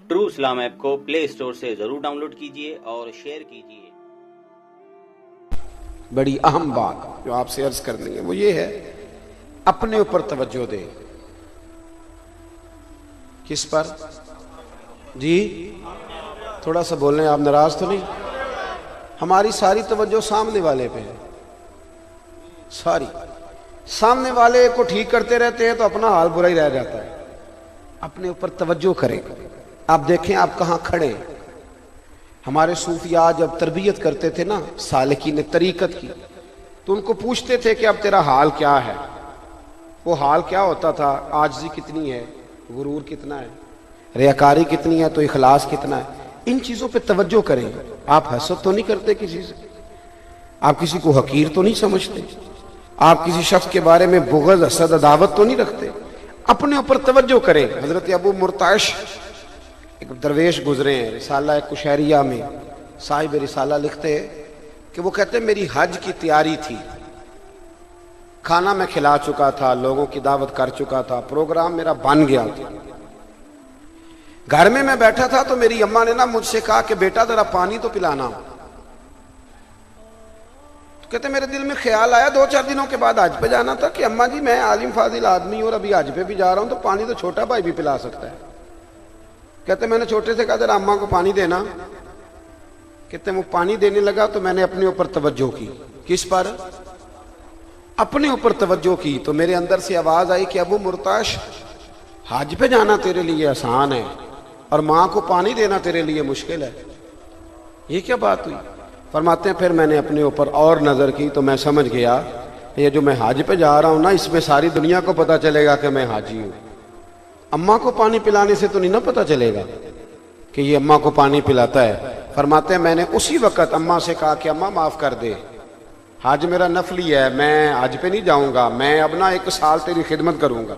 True Islam app کو پلے store سے ضرور ڈاؤن لوڈ کیجیے اور شیئر کیجیے۔ بڑی اہم بات جو آپ سے عرض کرنی ہے وہ یہ ہے، اپنے اوپر توجہ دے۔ کس پر؟ جی تھوڑا سا بولنے، آپ ناراض تو نہیں؟ ہماری ساری توجہ سامنے والے پہ ہے، ساری سامنے والے کو ٹھیک کرتے رہتے ہیں تو اپنا حال برا ہی رہ جاتا ہے۔ اپنے اوپر توجہ کریں۔ آپ دیکھیں آپ کہاں کھڑے ہیں۔ ہمارے صوفیاء جب تربیت کرتے تھے نا سالکین طریقت کی، تو ان کو پوچھتے تھے کہ اب تیرا حال کیا ہے؟ وہ حال کیا ہوتا تھا؟ عاجزی کتنی ہے، غرور کتنا ہے، ریاکاری کتنی ہے، تو اخلاص کتنا ہے۔ ان چیزوں پہ توجہ کریں۔ آپ حسد تو نہیں کرتے کسی سے، آپ کسی کو حقیر تو نہیں سمجھتے، آپ کسی شخص کے بارے میں بغض حسد عداوت تو نہیں رکھتے۔ اپنے اوپر توجہ کریں۔ حضرت ابو مرتعش ایک درویش گزرے ہیں، رسالہ کشیریہ میں صاحب رسالہ لکھتے ہیں کہ وہ کہتے ہیں میری حج کی تیاری تھی، کھانا میں کھلا چکا تھا، لوگوں کی دعوت کر چکا تھا، پروگرام میرا بن گیا تھا۔ گھر میں بیٹھا تھا تو میری اماں نے نا مجھ سے کہا کہ بیٹا ذرا پانی تو پلانا۔ تو کہتے میرے دل میں خیال آیا 2-4 دنوں کے بعد حج پہ جانا تھا کہ اماں جی میں عالم فاضل آدمی اور ابھی حج پہ بھی جا رہا ہوں، تو پانی تو چھوٹا بھائی بھی پلا سکتا ہے۔ کہتے میں نے چھوٹے سے کہا ذرا اماں کو پانی دینا۔ کہتے وہ پانی دینے لگا تو میں نے اپنے اوپر توجہ کی۔ کس پر؟ اپنے اوپر توجہ کی۔ تو میرے اندر سے آواز آئی کہ ابو مرتعش حج پہ جانا تیرے لیے آسان ہے اور ماں کو پانی دینا تیرے لیے مشکل ہے، یہ کیا بات ہوئی؟ فرماتے ہیں پھر میں نے اپنے اوپر اور نظر کی تو میں سمجھ گیا یہ جو میں حج پہ جا رہا ہوں نا، اس میں ساری دنیا کو پتہ چلے گا کہ میں حاجی ہوں۔ اماں کو پانی پلانے سے تو نہیں نہ پتہ چلے گا کہ یہ اماں کو پانی پلاتا ہے۔ فرماتے ہیں میں نے اسی وقت اماں سے کہا کہ اماں معاف کر دے، حج میرا نفلی ہے، میں حج پہ نہیں جاؤں گا، میں اب نا 1 سال تیری خدمت کروں گا،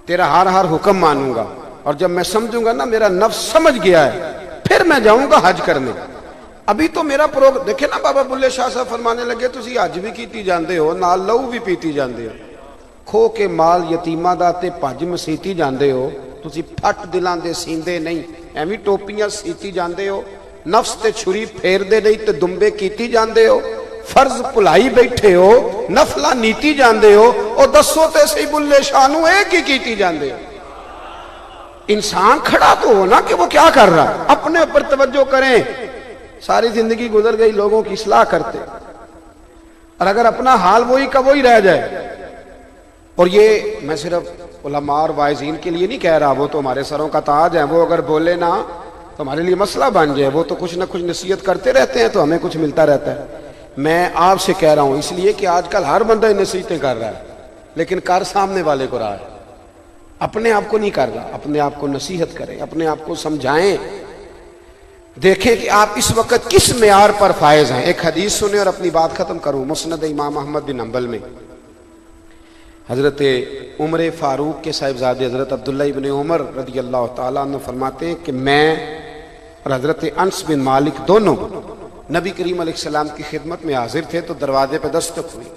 تیرا ہر حکم مانوں گا، اور جب میں سمجھوں گا نا میرا نفس سمجھ گیا ہے پھر میں جاؤں گا حج کرنے۔ ابھی تو میرا دیکھیں نا بابا بلے شاہ صاحب فرمانے لگے تسی حج بھی کیتی جاندے ہو، نال لہو بھی پیتی جاندے ہو، کھو کے مال یتیماں دا تے پج مسیتی جاندے ہو، تسی پھٹ دلاں دے سیندے نہیں، ایویں ٹوپیاں سیتی جاندے ہو، نفس تے چھری پھیر دے نہیں تے دمبے کیتی جاندے ہو، فرض بھلائی بیٹھے ہو، نفلہ نیتی جاندے ہو، اور دسو تے سی بلے شاہ نو ایک ہی کیتی جاندے ہو۔ انسان کھڑا تو ہو نا کہ وہ کیا کر رہا ہے۔ اپنے اوپر توجہ کریں۔ ساری زندگی گزر گئی لوگوں کی اصلاح کرتے، اور اگر اپنا حال وہی کا وہی رہ جائے، اور یہ میں صرف علماء اور واعظین کے لیے نہیں کہہ رہا، وہ تو ہمارے سروں کا تاج ہیں، وہ اگر بولے نا تو ہمارے لیے مسئلہ بن جائے، وہ تو کچھ نہ کچھ نصیحت کرتے رہتے ہیں تو ہمیں کچھ ملتا رہتا ہے۔ میں آپ سے کہہ رہا ہوں اس لیے کہ آج کل ہر بندہ نصیحتیں کر رہا ہے، لیکن کر سامنے والے کو رہا ہے، اپنے آپ کو نہیں کر رہا۔ اپنے آپ کو نصیحت کریں، اپنے آپ کو سمجھائیں، دیکھیں کہ آپ اس وقت کس معیار پر فائز ہیں۔ ایک حدیث سنیں اور اپنی بات ختم کروں۔ مسند امام احمد بن حنبل میں حضرت عمر فاروق کے صاحبزادے حضرت عبداللہ ابن عمر رضی اللہ تعالیٰ عنہ فرماتے ہیں کہ میں اور حضرت انس بن مالک دونوں نبی کریم علیہ السلام کی خدمت میں حاضر تھے تو دروازے پہ دستک ہوئی۔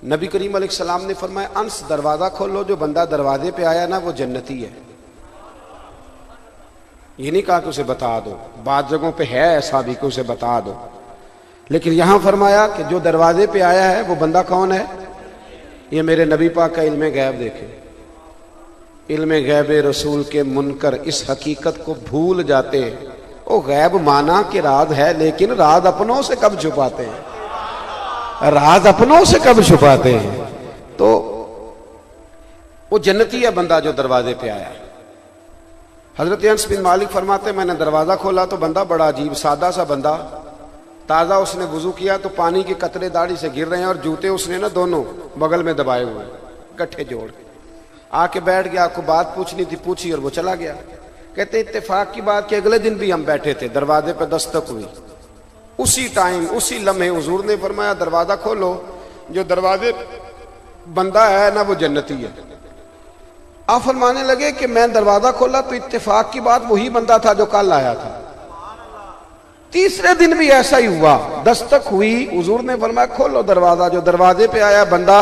نبی کریم علیہ السلام نے فرمایا انس دروازہ کھولو، جو بندہ دروازے پہ آیا نا وہ جنتی ہے۔ یہ نہیں کہا کہ اسے بتا دو، بعض جگہوں پہ ہے ایسا بھی کہ اسے بتا دو، لیکن یہاں فرمایا کہ جو دروازے پہ آیا ہے وہ بندہ کون ہے؟ یہ میرے نبی پاک کا علم غیب دیکھیں۔ علم غیب رسول کے منکر اس حقیقت کو بھول جاتے ہیں۔ وہ غیب مانا کہ راز ہے، لیکن راز اپنوں سے کب چھپاتے ہیں؟ راز اپنوں سے کب چھپاتے ہیں؟ تو وہ جنتی ہے بندہ جو دروازے پہ آیا ہے۔ حضرت انس بن مالک فرماتے ہیں میں نے دروازہ کھولا تو بندہ بڑا عجیب، سادہ سا بندہ، تازہ اس نے وضو کیا تو پانی کے قطرے داڑھی سے گر رہے ہیں، اور جوتے اس نے نا دونوں بغل میں دبائے ہوئے گٹھے جوڑ کے آ کے بیٹھ گیا۔ آپ کو بات پوچھنی تھی پوچھی اور وہ چلا گیا۔ کہتے اتفاق کی بات کہ اگلے دن بھی ہم بیٹھے تھے، دروازے پہ دستک ہوئی، اسی ٹائم اسی لمحے حضور نے فرمایا دروازہ کھولو، جو دروازے بندہ ہے نا وہ جنتی ہے۔ آپ فرمانے لگے کہ میں دروازہ کھولا تو اتفاق کی بات وہی بندہ تھا جو کل آیا تھا۔ تیسرے دن بھی ایسا ہی ہوا، دستک ہوئی، حضور نے فرمایا کھولو دروازہ، جو دروازے پہ آیا بندہ